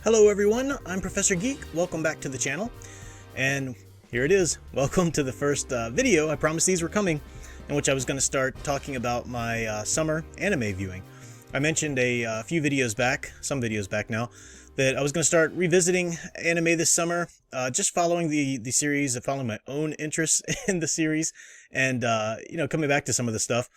Hello everyone, I'm Professor Geek. Welcome back to the channel. And here it is. Welcome to the first video. I promised these were coming, in which I was going to start talking about my summer anime viewing. I mentioned a few videos back, some videos back now, that I was going to start revisiting anime this summer, just following the series, following my own interests in the series, and coming back to some of the stuff.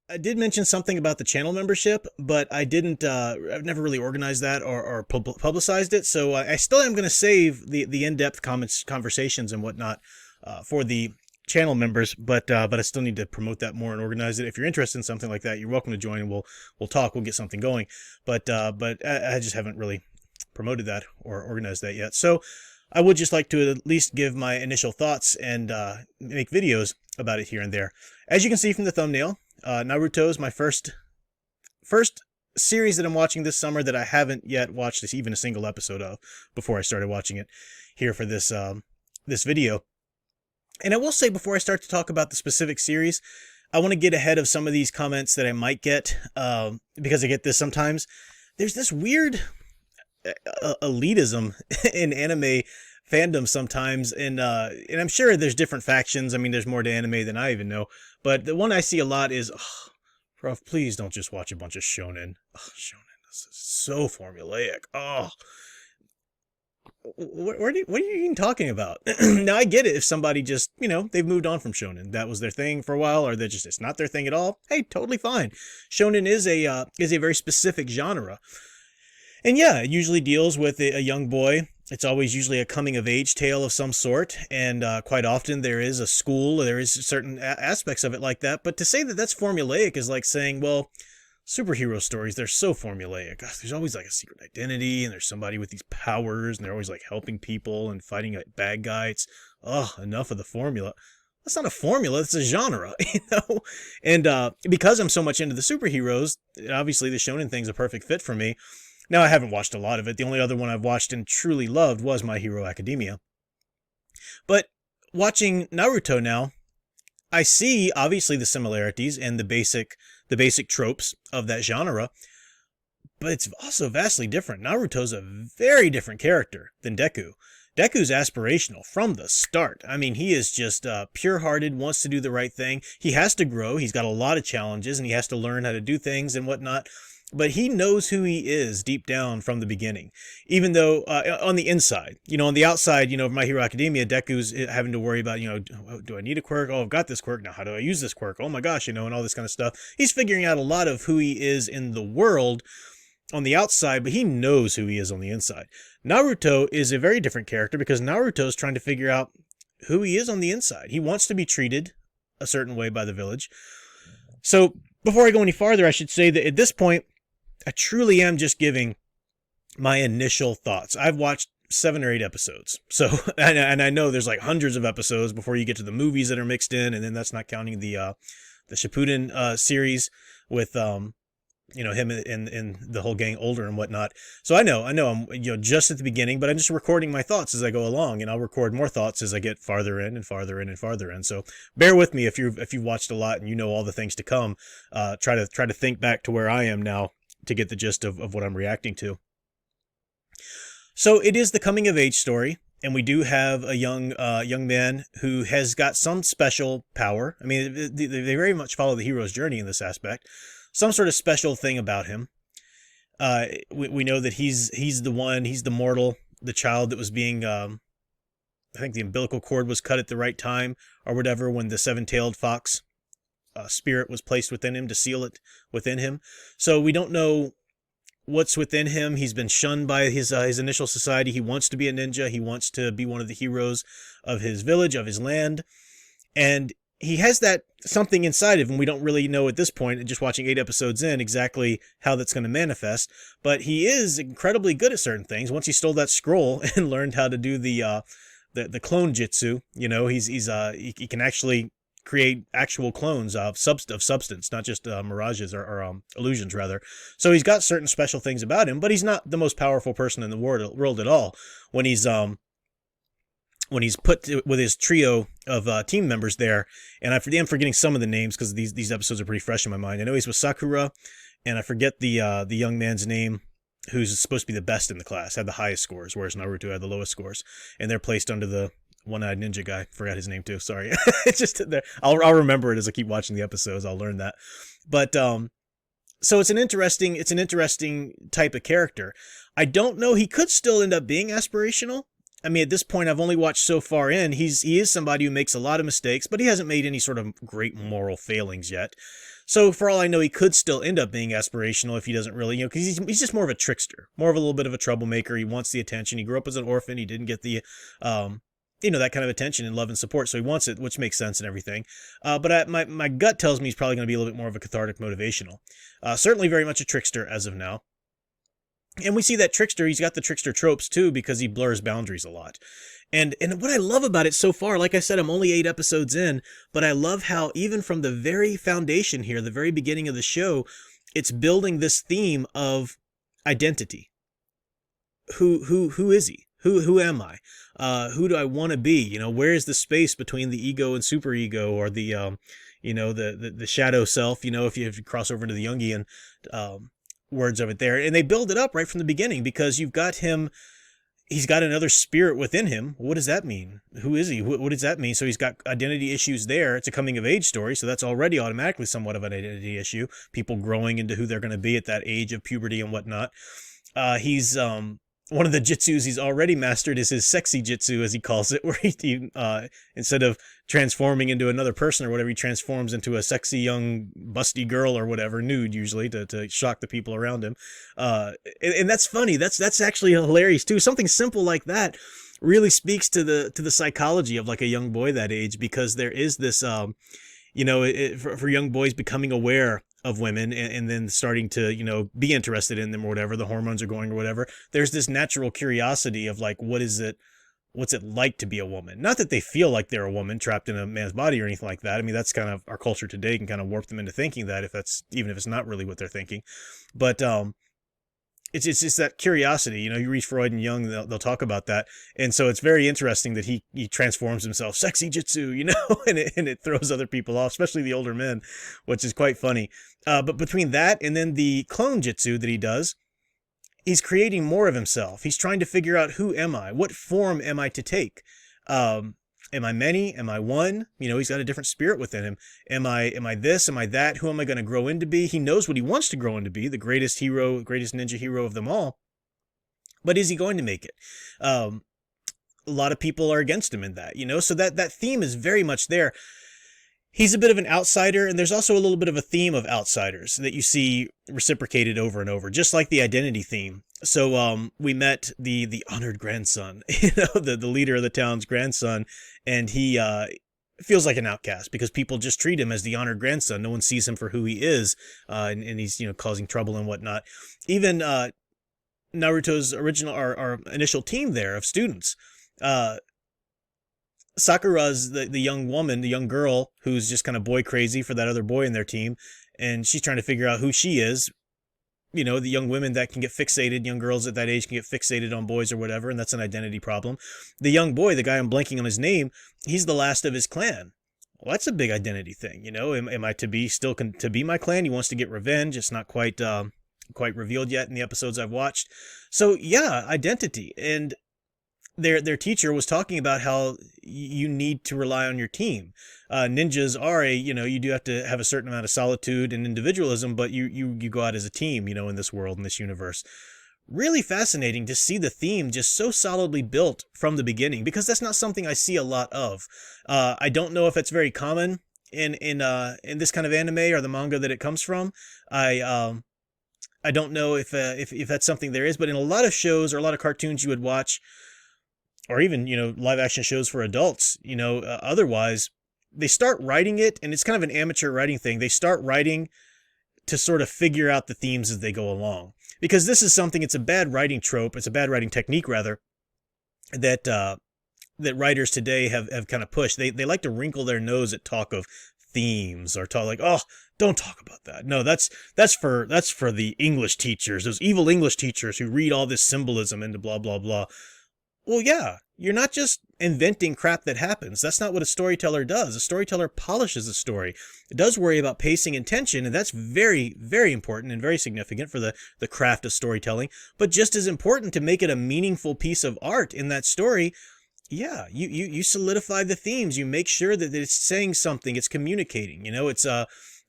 I did mention something about the channel membership, but I didn't, I've never really organized that or publicized it, so I still am going to save the in-depth conversations and whatnot for the channel members, but I still need to promote that more and organize it. If you're interested in something like that, you're welcome to join and we'll talk, we'll get something going, but I just haven't really promoted that or organized that yet. So I would just like to at least give my initial thoughts and make videos about it here and there. As you can see from the thumbnail, Naruto is my first series that I'm watching this summer that I haven't yet watched even a single episode of before I started watching it here for this this video. And I will say, before I start to talk about the specific series, I want to get ahead of some of these comments that I might get, because I get this sometimes. There's this weird elitism in anime fandom sometimes, and I'm sure there's different factions. I mean, there's more to anime than I even know, but the one I see a lot is, oh, Prof, please don't just watch a bunch of shonen. Oh, shonen, this is so formulaic. Oh, what are you even talking about? Now, I get it if somebody just, they've moved on from shonen. That was their thing for a while, or it's not their thing at all. Hey, totally fine. Shonen is a very specific genre. And yeah, it usually deals with a young boy. It's always usually a coming-of-age tale of some sort, and quite often there is a school, there is certain aspects of it like that, but to say that that's formulaic is like saying, well, superhero stories, they're so formulaic. Gosh, there's always like a secret identity, and there's somebody with these powers, and they're always like helping people and fighting a bad guy. It's, enough of the formula. That's not a formula, it's a genre, And because I'm so much into the superheroes, obviously the shonen thing's a perfect fit for me. Now, I haven't watched a lot of it. The only other one I've watched and truly loved was My Hero Academia. But watching Naruto now, I see obviously the similarities and the basic tropes of that genre, but it's also vastly different. Naruto's a very different character than Deku. Deku's aspirational from the start. I mean, he is just pure-hearted, wants to do the right thing. He has to grow. He's got a lot of challenges, and he has to learn how to do things and whatnot. But he knows who he is deep down from the beginning, even though on the inside, on the outside, of My Hero Academia, Deku's having to worry about, do I need a quirk? Oh, I've got this quirk. Now, how do I use this quirk? Oh my gosh, and all this kind of stuff. He's figuring out a lot of who he is in the world on the outside, but he knows who he is on the inside. Naruto is a very different character because Naruto is trying to figure out who he is on the inside. He wants to be treated a certain way by the village. So before I go any farther, I should say that at this point, I truly am just giving my initial thoughts. I've watched 7 or 8 episodes. So, and I know there's like hundreds of episodes before you get to the movies that are mixed in, and then that's not counting the Shippuden series with him and the whole gang older and whatnot. So I know I'm just at the beginning, but I'm just recording my thoughts as I go along, and I'll record more thoughts as I get farther in and farther in and farther in. So bear with me if you've watched a lot and you know all the things to come. Try to think back to where I am now to get the gist of what I'm reacting to. So it is the coming of age story, and we do have a young man who has got some special power. I mean, they very much follow the hero's journey in this aspect. Some sort of special thing about him. We know that he's the mortal, the child that was being, I think the umbilical cord was cut at the right time, or whatever, when the seven-tailed fox spirit was placed within him to seal it within him. So we don't know what's within him. He's been shunned by his initial society. He wants to be a ninja. He wants to be one of the heroes of his village, of his land. And he has that something inside of him. We don't really know at this point, just watching 8 episodes in, exactly how that's going to manifest. But he is incredibly good at certain things. Once he stole that scroll and learned how to do the clone jutsu, he can actually create actual clones of substance, not just mirages or illusions, rather. So he's got certain special things about him, but he's not the most powerful person in the world at all. When he's put with his trio of team members there, and I'm forgetting some of the names because these episodes are pretty fresh in my mind. I know he's with Sakura, and I forget the young man's name. who's supposed to be the best in the class, had the highest scores, whereas Naruto had the lowest scores, and they're placed under the one-eyed ninja guy. Forgot his name too. Sorry, it's just there. I'll remember it as I keep watching the episodes. I'll learn that. But so it's an interesting type of character. I don't know. He could still end up being aspirational. I mean, at this point, I've only watched so far in. He is somebody who makes a lot of mistakes, but he hasn't made any sort of great moral failings yet. So for all I know, he could still end up being aspirational if he doesn't really, because he's just more of a trickster, more of a little bit of a troublemaker. He wants the attention. He grew up as an orphan. He didn't get the, that kind of attention and love and support. So he wants it, which makes sense and everything. But my gut tells me he's probably going to be a little bit more of a cathartic motivational. Certainly very much a trickster as of now. And we see that trickster, he's got the trickster tropes too, because he blurs boundaries a lot. And what I love about it so far, like I said, I'm only 8 episodes in, but I love how even from the very foundation here, the very beginning of the show, it's building this theme of identity. Who is he? Who am I? Who do I want to be? Where is the space between the ego and superego, or the the shadow self? If you cross over into the Jungian words of it there, and they build it up right from the beginning, because you've got him. He's got another spirit within him. What does that mean? Who is he? What does that mean? So he's got identity issues there. It's a coming of age story, so that's already automatically somewhat of an identity issue. People growing into who they're going to be at that age of puberty and whatnot. He's one of the jitsus he's already mastered is his sexy jitsu, as he calls it, where he instead of transforming into another person or whatever, he transforms into a sexy young busty girl or whatever, nude usually, to shock the people around him. And that's funny. That's actually hilarious too. Something simple like that really speaks to the psychology of like a young boy that age, because there is this for young boys becoming aware of women and then starting to, be interested in them or whatever, the hormones are going or whatever. There's this natural curiosity of like, what's it like to be a woman? Not that they feel like they're a woman trapped in a man's body or anything like that. I mean, that's kind of our culture today can kind of warp them into thinking that, even if it's not really what they're thinking. But, it's just that curiosity, you read Freud and Jung, they'll talk about that. And so it's very interesting that he transforms himself, sexy jitsu, and it throws other people off, especially the older men, which is quite funny. But between that and then the clone jitsu that he does, he's creating more of himself. He's trying to figure out, who am I? What form am I to take? Am I many? Am I one? He's got a different spirit within him. Am I this? Am I that? Who am I going to grow into be? He knows what he wants to grow into be, the greatest ninja hero of them all. But is he going to make it? A lot of people are against him in that, so that theme is very much there. He's a bit of an outsider, and there's also a little bit of a theme of outsiders that you see reciprocated over and over, just like the identity theme. So we met the honored grandson, the leader of the town's grandson, and he feels like an outcast because people just treat him as the honored grandson. No one sees him for who he is, and he's causing trouble and whatnot. Even Naruto's original our initial team there of students. Sakura's the young woman, the young girl who's just kind of boy crazy for that other boy in their team, and she's trying to figure out who she is. The young women that can get fixated, young girls at that age can get fixated on boys or whatever, and that's an identity problem. The young boy, the guy I'm blanking on his name, he's the last of his clan. Well, that's a big identity thing, Am I to be my clan? He wants to get revenge. It's not quite revealed yet in the episodes I've watched. So yeah, identity. And their teacher was talking about how you need to rely on your team. Ninjas are you do have to have a certain amount of solitude and individualism, but you go out as a team, in this world, in this universe. Really fascinating to see the theme just so solidly built from the beginning, because that's not something I see a lot of. I don't know if it's very common in this kind of anime or the manga that it comes from. I don't know if that's something there is, but in a lot of shows or a lot of cartoons you would watch, or even, live action shows for adults, otherwise, they start writing it, and it's kind of an amateur writing thing. They start writing to sort of figure out the themes as they go along. Because this is something, it's a bad writing trope, it's a bad writing technique, rather, that writers today have kind of pushed. They like to wrinkle their nose at talk of themes, or talk like, oh, don't talk about that. No, that's for the English teachers, those evil English teachers who read all this symbolism into blah, blah, blah. Well, yeah, you're not just inventing crap that happens. That's not what a storyteller does. A storyteller polishes a story. It does worry about pacing and tension, and that's very, very important and very significant for the craft of storytelling. But just as important to make it a meaningful piece of art in that story, yeah, you solidify the themes. You make sure that it's saying something, it's communicating.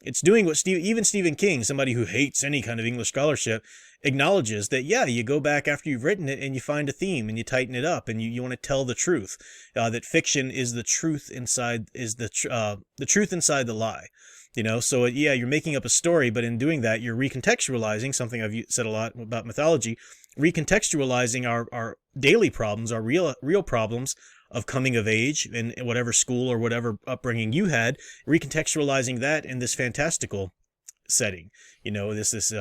It's doing what even Stephen King, somebody who hates any kind of English scholarship, acknowledges that, yeah, you go back after you've written it and you find a theme and you tighten it up and you want to tell the truth. That fiction is the truth inside, the truth inside the lie. So yeah, you're making up a story, but in doing that, you're recontextualizing something I've said a lot about mythology, recontextualizing our daily problems, our real problems of coming of age in whatever school or whatever upbringing you had, recontextualizing that in this fantastical setting. This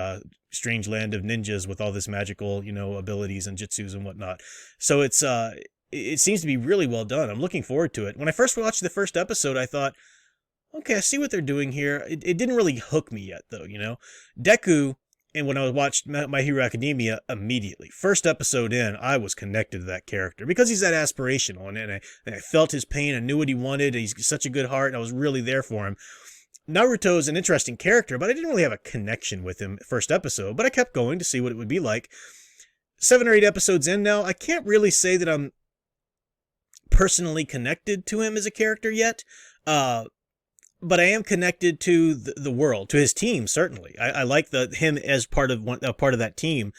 strange land of ninjas with all this magical, abilities and jutsus and whatnot. So it seems to be really well done. I'm looking forward to it. When I first watched the first episode, I thought, okay, I see what they're doing here. It didn't really hook me yet, though, Deku, and when I watched My Hero Academia, immediately, first episode in, I was connected to that character because he's that aspirational, and I felt his pain. I knew what he wanted. He's such a good heart, and I was really there for him. Naruto is an interesting character, but I didn't really have a connection with him first episode, but I kept going to see what it would be like. 7 or 8 episodes in now, I can't really say that I'm personally connected to him as a character yet. But I am connected to the world, to his team, certainly. I like him as part of that team.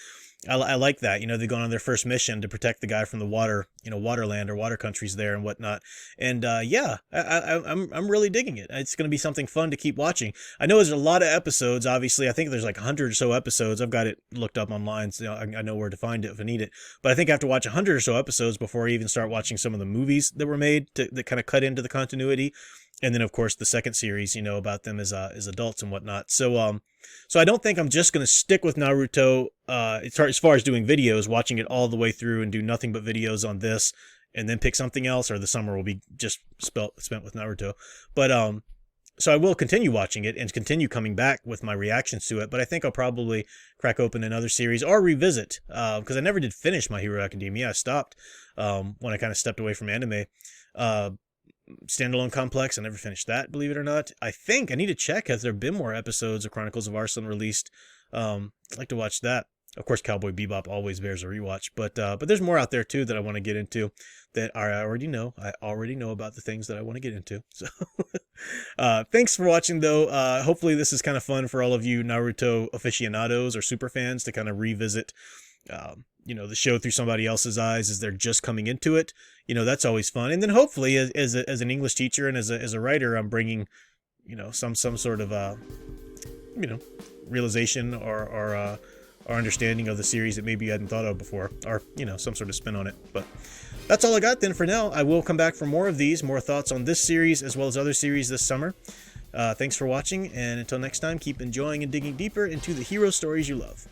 I like that. They've gone on their first mission to protect the guy from the water, waterland or water countries there and whatnot. And yeah, I'm really digging it. It's going to be something fun to keep watching. I know there's a lot of episodes. Obviously, I think there's like 100 or so episodes. I've got it looked up online, so I know where to find it if I need it. But I think I have to watch 100 or so episodes before I even start watching some of the movies that were made that kind of cut into the continuity. And then, of course, the second series, about them as adults and whatnot. So I don't think I'm just going to stick with Naruto as far as doing videos, watching it all the way through and do nothing but videos on this and then pick something else, or the summer will be just spent with Naruto. But so I will continue watching it and continue coming back with my reactions to it. But I think I'll probably crack open another series or revisit because I never did finish My Hero Academia. I stopped when I kind of stepped away from anime. Standalone Complex, I never finished that, believe it or not. I think I need to check, has there been more episodes of Chronicles of Arslan released? I'd like to watch that. Of course, Cowboy Bebop always bears a rewatch, but there's more out there too that I want to get into that I already know. I already know about the things that I want to get into. So thanks for watching, though. Hopefully this is kind of fun for all of you Naruto aficionados or super fans to kind of revisit the show through somebody else's eyes as they're just coming into it. That's always fun. And then hopefully as an English teacher and as a writer, I'm bringing, some sort of, realization or understanding of the series that maybe you hadn't thought of before, or, some sort of spin on it. But that's all I got then for now. I will come back for more of these, more thoughts on this series as well as other series this summer. Thanks for watching, and until next time, keep enjoying and digging deeper into the hero stories you love.